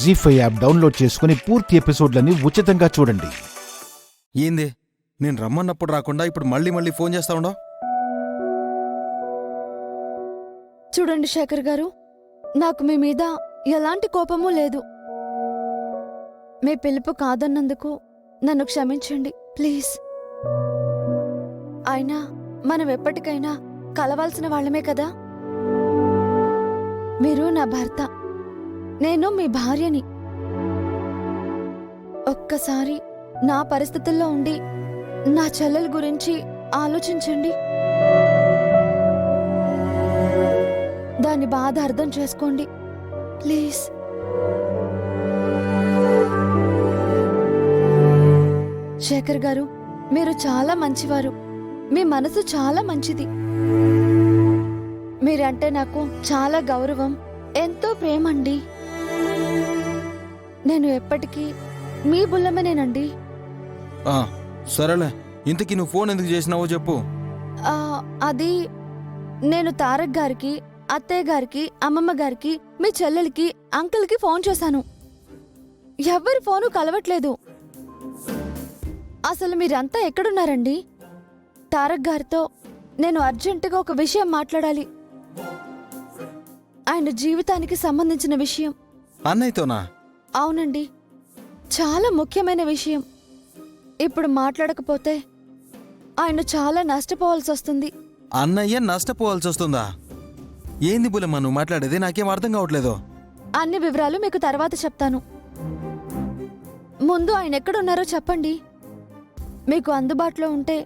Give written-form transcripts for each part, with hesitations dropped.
జీ5 app download చేసుకుని పూర్తి ఎపిసోడ్లని ఉచితంగా చూడండి. ఏంది నేను రమ్మన్నప్పుడు రాకుండా ఇప్పుడు మళ్ళీ మళ్ళీ ఫోన్ చేస్తా ఉండవు? చూడండి శేఖర్ గారు, నాకు మీ మీద ఎలాంటి కోపమూ లేదు. మీ పిలుపు కాదన్నందుకు నన్ను క్షమించండి ప్లీజ్. అయినా మనం ఎప్పటికైనా కలవాల్సిన వాళ్ళమే కదా. మీరు నా భర్త, నేను మీ భార్యని. ఒక్కసారి నా పరిస్థితుల్లో ఉండి నా చెల్లెల గురించి ఆలోచించండి. దాని బాధ అర్థం చేసుకోండి ప్లీజ్. శేఖర్ గారు, మీరు చాలా మంచివారు. మీ మనసు చాలా మంచిది. మీరంటే నాకు చాలా గౌరవం, ఎంతో ప్రేమండి. నేను ఎప్పటికీ మీ బుల్లమ్మనేనండి. సరేలే, ఇంతకీ నువ్వు ఫోన్ ఎందుకు చేసినావో చెప్పు. అది నేను తారక్ గారికి, అత్తయ్య గారికి, అమ్మమ్మ గారికి, మీ చెల్లెలికి, అంకుల్కి ఫోన్ చేశాను. ఎవ్వరి ఫోను కలవట్లేదు. అసలు మీరంతా ఎక్కడున్నారండి? తారక్ గారితో నేను అర్జెంటుగా ఒక విషయం మాట్లాడాలి. ఆయన జీవితానికి సంబంధించిన విషయం. అన్నయ్యతోనా? అవునండి, చాలా ముఖ్యమైన విషయం. ఇప్పుడు మాట్లాడకపోతే ఆయన చాలా నష్టపోవాల్సి వస్తుంది. అన్నయ్య నష్టపోవాల్సి వస్తుందా? ఏంది బులమ్మ నువ్వు మాట్లాడేది? నాకేం అర్థం కావట్లేదు. అన్ని వివరాలు మీకు తర్వాత చెప్తాను. ముందు ఆయన ఎక్కడున్నారో చెప్పండి. మీకు అందుబాటులో ఉంటే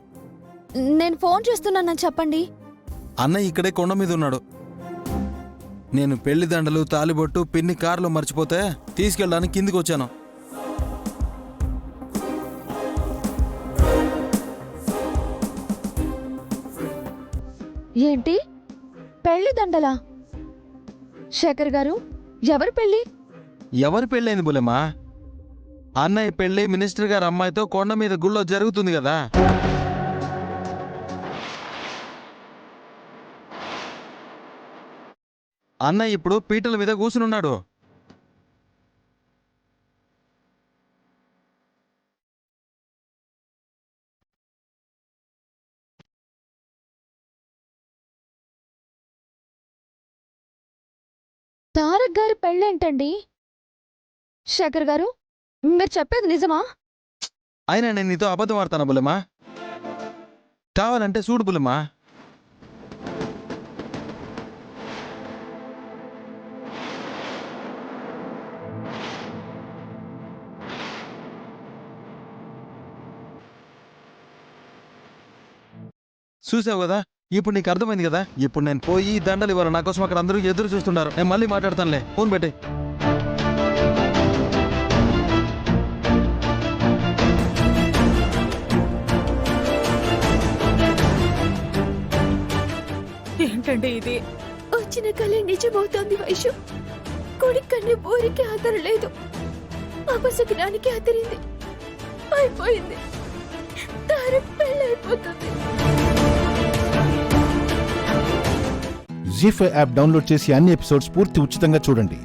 నేను ఫోన్ చేస్తున్నానని చెప్పండి. అన్నయ్య ఇక్కడే కొండ మీద ఉన్నాడు. నేను పెళ్లి దండలు, తాలిబొట్టు, పిన్ని కారులో మర్చిపోతే తీసుకెళ్ళడానికి కిందికి వచ్చాను. ఏంటి పెళ్లి దండలా? శేఖర్ గారు, ఎవరి పెళ్లి? ఎవరి పెళ్ళైంది బులమ్మ? అన్నయ్య పెళ్లి మినిస్టర్ గారి అమ్మాయితో కొండ మీద గుళ్ళో జరుగుతుంది కదా. అన్నయ్య ఇప్పుడు పీటల మీద కూసునున్నాడు. తారక్ గారి పెళ్ళేంటండి? శేఖర్ గారు, మీరు చెప్పేది నిజమా? అయినా నేను నీతో అబద్ధం ఆడతానా బులమ్మా? కావాలంటే చూడు బులమ్మా. చూసావు కదా, ఇప్పుడు నీకు అర్థమైంది కదా. ఇప్పుడు నేను పోయి దండలు ఇవ్వాలి. నా కోసం అక్కడ అందరూ ఎదురు చూస్తున్నారు. నేను మళ్ళీ మాట్లాడతానులే. ఫోన్ పెట్టే. ఏంటంటే ఇది? వచ్చిన కళ నిజమవుతోంది వైషు. కొడుకన్నీ ఊరికి ఆదరలేదు, అపశకునానికి ఆదరింది. అయిపోయింది, తారక్ పెళ్ళైపోతుంది. జీ5 యాప్ డౌన్లోడ్ చేసి అన్ని ఎపిసోడ్స్ పూర్తి ఉచితంగా చూడండి.